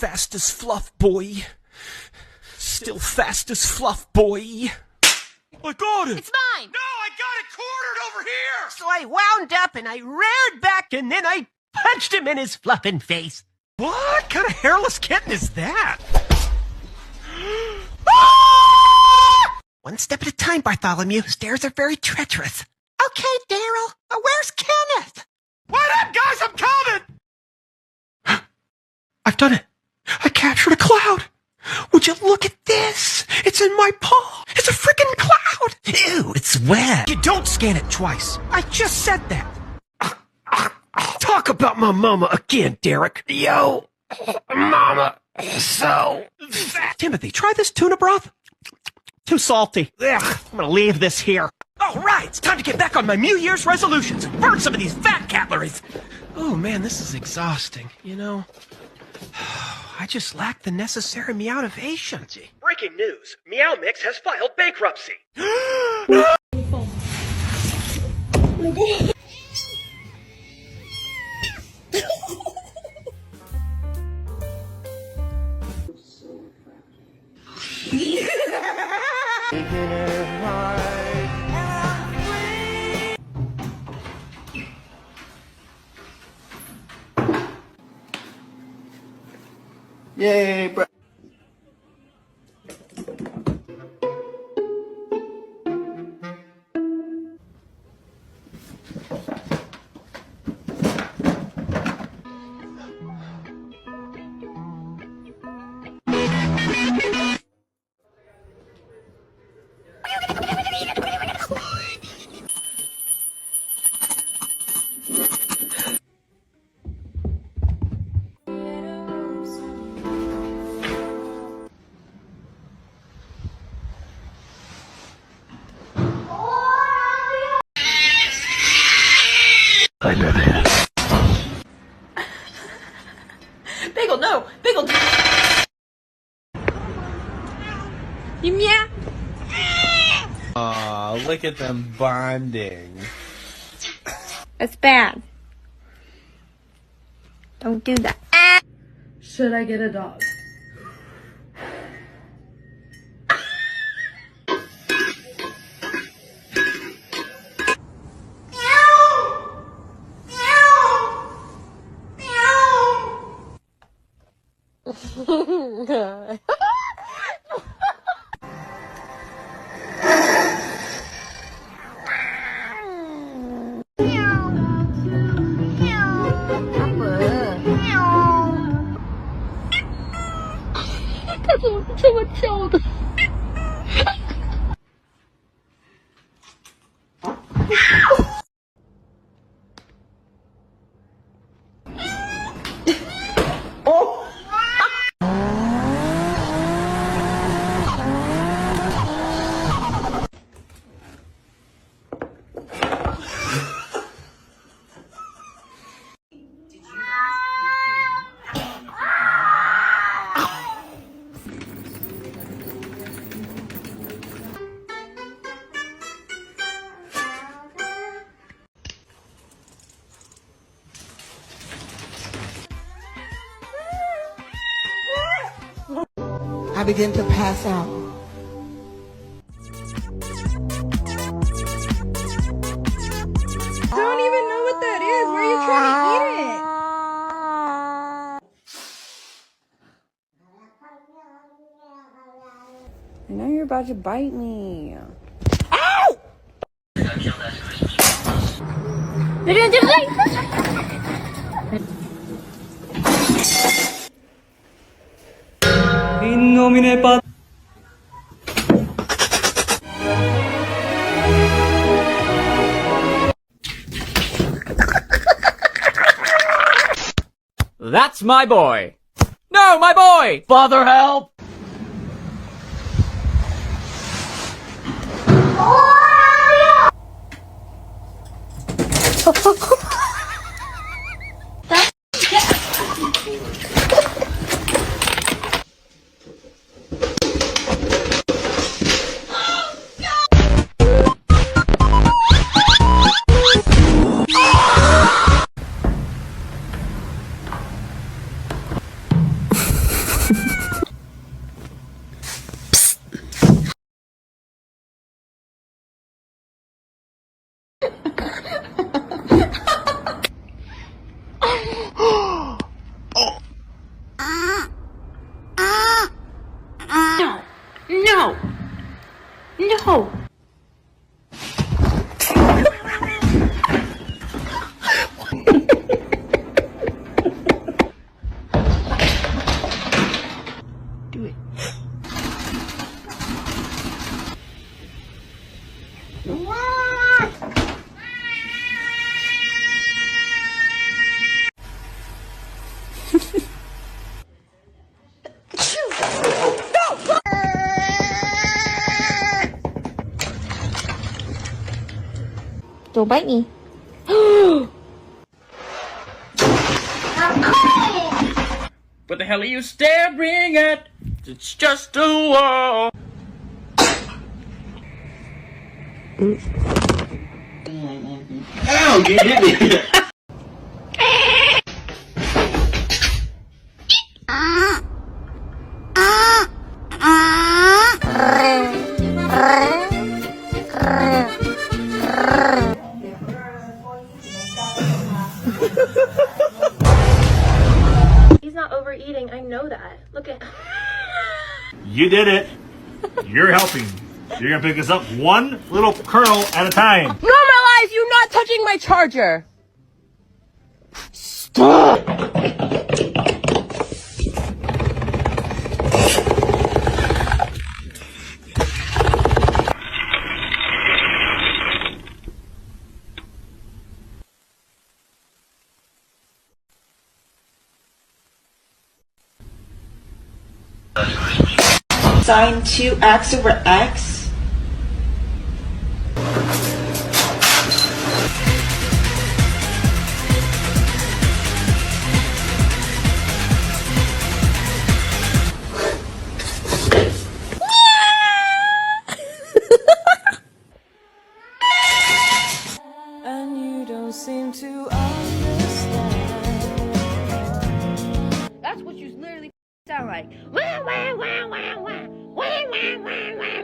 fast as fluff, boy. Still fast as fluff, boy. I got it! It's mine! No, I got it cornered over here! So I wound up and I reared back and then I punched him in his fluffin' face. What kind of hairless kitten is that? One step at a time, Bartholomew. Stairs are very treacherous. Okay, Daryl. Where's Kenneth? Wait up, guys! I'm coming! I've done it. I captured a cloud. Would you look at this? It's in my paw. It's a freaking cloud. Ew, it's wet. You don't scan it twice. I just said that. Talk about my mama again, Derek. Yo, Mama. So Timothy, try this tuna broth. Too salty. Ugh, I'm gonna leave this here. All right, it's time to get back on my New Year's resolutions and burn some of these fat calories. Oh man, this is exhausting, you know? I just lack the necessary meowtivation. Breaking news. Meow Mix has filed bankruptcy. Yay, bro. I know that. Bagel, no! Bagel! You meow! Aw, look at them bonding. That's bad. Don't do that. Should I get a dog? I begin to pass out. I don't even know what that is. Where are you trying to eat it? I know you're about to bite me. Ow! In nomine Pat. That's my boy! No, my boy! Father, help! 臭。Do it. Don't bite me. What the hell are you staring at? It's just a wall. Ow, you hit me! He's not overeating. I know that. Look at. You did it. You're helping. You're gonna pick this up one little kernel at a time. Normalize you not touching my charger. Sine 2x over x. And you don't seem to understand. That's what you literally sound like. Wah, wah, wah, wah, wah. Wah, wah, wah, wah.